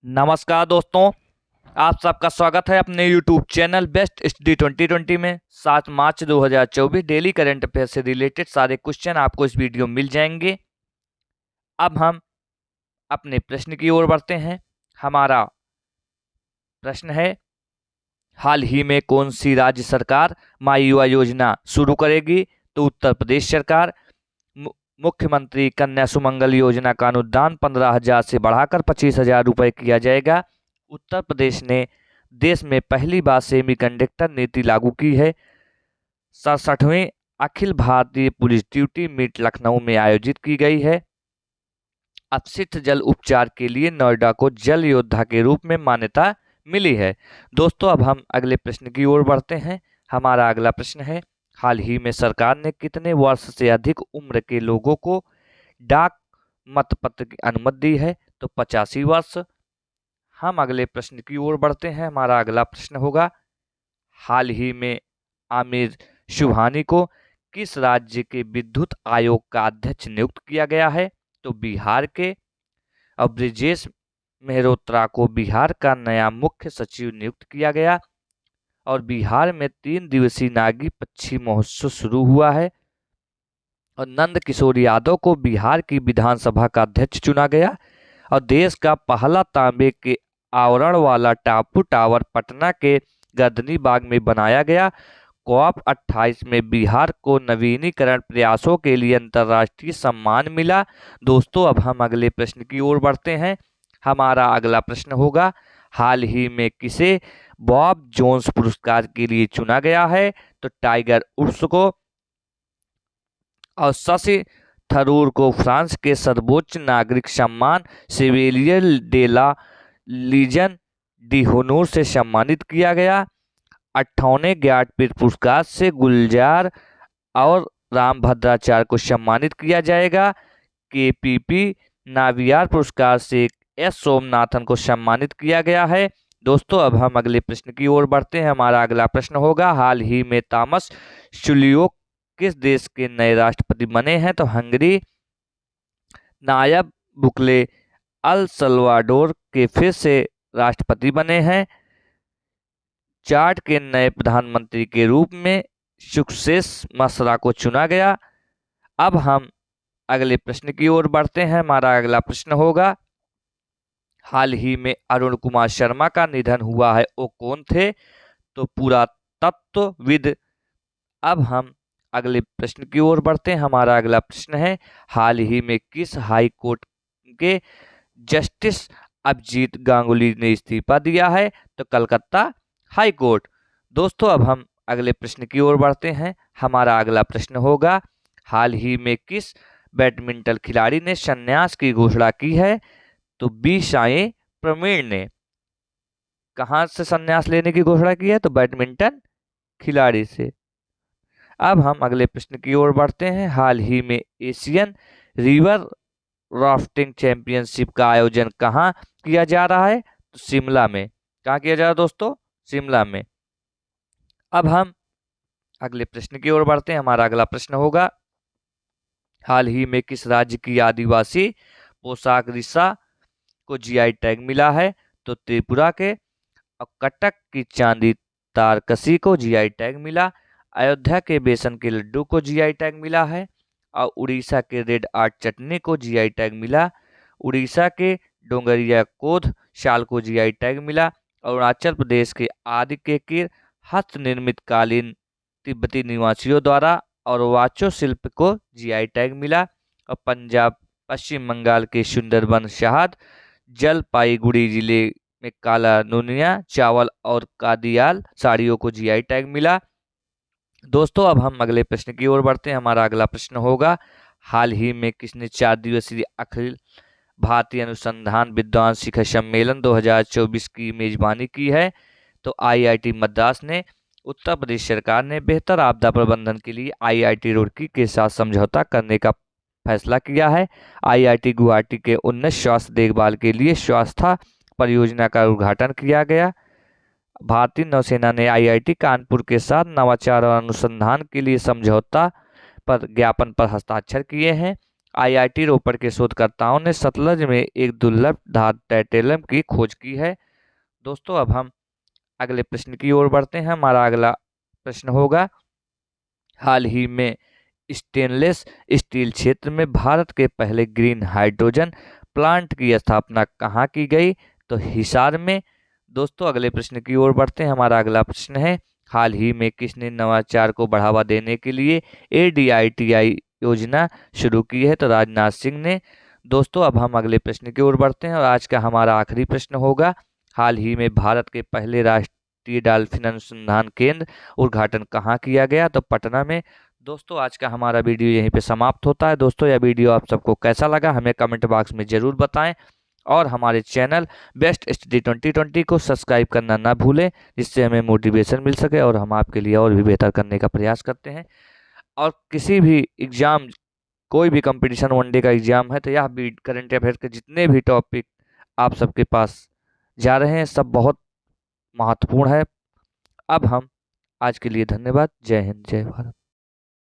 नमस्कार दोस्तों, आप सबका स्वागत है अपने YouTube चैनल बेस्ट स्टडी 2020 में। 7 मार्च 2024 डेली करंट अफेयर से रिलेटेड सारे क्वेश्चन आपको इस वीडियो में मिल जाएंगे। अब हम अपने प्रश्न की ओर बढ़ते हैं। हमारा प्रश्न है, हाल ही में कौन सी राज्य सरकार माई युवा योजना शुरू करेगी? तो उत्तर प्रदेश सरकार। मुख्यमंत्री कन्या सुमंगल योजना का अनुदान 15,000 से बढ़ाकर 25,000 रुपये किया जाएगा। उत्तर प्रदेश ने देश में पहली बार सेमीकंडक्टर नीति लागू की है। 67वें Akhil Bharatiya police duty meet Lucknow में आयोजित की गई है। अपशिष्ट जल उपचार के लिए नोएडा को जल योद्धा के रूप में मान्यता मिली है। दोस्तों, अब हम अगले प्रश्न की ओर बढ़ते हैं। हमारा अगला प्रश्न है, हाल ही में सरकार ने कितने वर्ष से अधिक उम्र के लोगों को डाक मतपत्र की अनुमति दी है? तो 85 वर्ष। हम अगले प्रश्न की ओर बढ़ते हैं। हमारा अगला प्रश्न होगा, हाल ही में आमिर सुबहानी को किस राज्य के विद्युत आयोग का अध्यक्ष नियुक्त किया गया है? तो बिहार के। और ब्रिजेश मेहरोत्रा को बिहार का नया मुख्य सचिव नियुक्त किया गया। और बिहार में 3 दिवसीय नागी पक्षी महोत्सव शुरू हुआ है। और नंद किशोर यादव को बिहार की विधानसभा का अध्यक्ष चुना गया। और देश का पहला तांबे के आवरण वाला टापू टावर पटना के गर्दनी बाग में बनाया गया। COP 28 में बिहार को नवीनीकरण प्रयासों के लिए अंतर्राष्ट्रीय सम्मान मिला। दोस्तों, अब हम अगले प्रश्न की ओर बढ़ते हैं। हमारा अगला प्रश्न होगा, हाल ही में किसे बॉब जोन्स पुरस्कार के लिए चुना गया है? तो टाइगर वुड्स को। और शशि थरूर को फ्रांस के सर्वोच्च नागरिक सम्मान Chevalier de la Legion d'Honneur से सम्मानित किया गया। 58वें ज्ञानपीठ पुरस्कार से गुलजार और रामभद्राचार्य को सम्मानित किया जाएगा। KPP नावियार पुरस्कार से S सोमनाथन को सम्मानित किया गया है। दोस्तों, अब हम अगले प्रश्न की ओर बढ़ते हैं। हमारा अगला प्रश्न होगा, हाल ही में तामस शुलियो किस देश के नए राष्ट्रपति बने हैं? तो हंगरी। नायब बुकले अल सल्वाडोर के फिर से राष्ट्रपति बने हैं। चाड के नए प्रधानमंत्री के रूप में सुक्सेस मसरा को चुना गया। अब हम अगले प्रश्न की ओर बढ़ते हैं। हमारा अगला प्रश्न होगा, हाल ही में अरुण कुमार शर्मा का निधन हुआ है, वो कौन थे? तो पुरातत्वविद। अब हम अगले प्रश्न की ओर बढ़ते हैं। हमारा अगला प्रश्न है, हाल ही में किस हाई कोर्ट के जस्टिस अभिजीत गांगुली ने इस्तीफा दिया है? तो कलकत्ता हाई कोर्ट। दोस्तों, अब हम अगले प्रश्न की ओर बढ़ते हैं। हमारा अगला प्रश्न होगा, हाल ही में किस बैडमिंटन खिलाड़ी ने संन्यास की घोषणा की है? तो बी साई प्रवीण ने। कहां से संन्यास लेने की घोषणा की है? तो बैडमिंटन खिलाड़ी से। अब हम अगले प्रश्न की ओर बढ़ते हैं। हाल ही में एशियन रिवर राफ्टिंग चैंपियनशिप का आयोजन कहाँ किया जा रहा है? तो शिमला में। कहाँ किया जा रहा है दोस्तों? शिमला में। अब हम अगले प्रश्न की ओर बढ़ते हैं। हमारा अगला प्रश्न होगा, हाल ही में किस राज्य की आदिवासी पोशाक रिसा को GI टैग मिला है? तो त्रिपुरा के। और कटक की चांदी तारकसी को GI टैग मिला। अयोध्या के बेसन के लड्डू को GI टैग मिला है। और उड़ीसा के रेड आर्ट चटनी को GI टैग मिला। उड़ीसा के डोंगरिया कोध शाल को GI टैग मिला। अरुणाचल प्रदेश के आदि के हस्त निर्मित कालीन तिब्बती निवासियों द्वारा और वाचो शिल्प को GI टैग मिला। और पंजाब पश्चिम बंगाल के सुंदरबन शहद जलपाईगुड़ी जिले में काला नुनिया चावल और कादियाल साड़ियों को GI टैग मिला। दोस्तों, अब हम अगले प्रश्न की ओर बढ़ते हैं। हमारा अगला प्रश्न होगा, हाल ही में किसने 4 दिवसीय अखिल भारतीय अनुसंधान विद्वान शिखर सम्मेलन 2024 की मेजबानी की है? तो IIT मद्रास ने। उत्तर प्रदेश सरकार ने बेहतर आपदा प्रबंधन के लिए IIT रुड़की के साथ समझौता करने का फैसला किया है। IIT गुवाहाटी के उन्नत स्वास्थ्य देखभाल के लिए स्वास्थ्य परियोजना का उद्घाटन किया गया। भारतीय नौसेना ने IIT कानपुर के साथ नवाचार और अनुसंधान के लिए समझौता पर ज्ञापन पर हस्ताक्षर किए हैं। आईआईटी रोपड़ के शोधकर्ताओं ने सतलज में एक दुर्लभ धातु टाइटेनियम की खोज की है। दोस्तों अब हम अगले प्रश्न की ओर बढ़ते हैं। हमारा अगला प्रश्न होगा, हाल ही में स्टेनलेस स्टील क्षेत्र में भारत के पहले ग्रीन हाइड्रोजन प्लांट की स्थापना कहाँ की गई? तो हिसार में। दोस्तों अगले प्रश्न की ओर बढ़ते हैं। हमारा अगला प्रश्न है, हाल ही में किसने नवाचार को बढ़ावा देने के लिए ADITI योजना शुरू की है? तो राजनाथ सिंह ने। दोस्तों अब हम अगले प्रश्न की ओर बढ़ते हैं और आज का हमारा आखिरी प्रश्न होगा, हाल ही में भारत के पहले राष्ट्रीय डॉल्फिन अनुसंधान केंद्र उद्घाटन कहाँ किया गया? तो पटना में। दोस्तों आज का हमारा वीडियो यहीं पे समाप्त होता है। दोस्तों यह वीडियो आप सबको कैसा लगा हमें कमेंट बॉक्स में ज़रूर बताएं और हमारे चैनल बेस्ट स्टडी 2020 को सब्सक्राइब करना ना भूलें, जिससे हमें मोटिवेशन मिल सके और हम आपके लिए और भी बेहतर करने का प्रयास करते हैं। और किसी भी एग्ज़ाम, कोई भी कंपटीशन वनडे का एग्ज़ाम है तो यह भी करंट अफेयर के जितने भी टॉपिक आप सबके पास जा रहे हैं सब बहुत महत्वपूर्ण है। अब हम आज के लिए धन्यवाद। जय हिंद, जय भारत।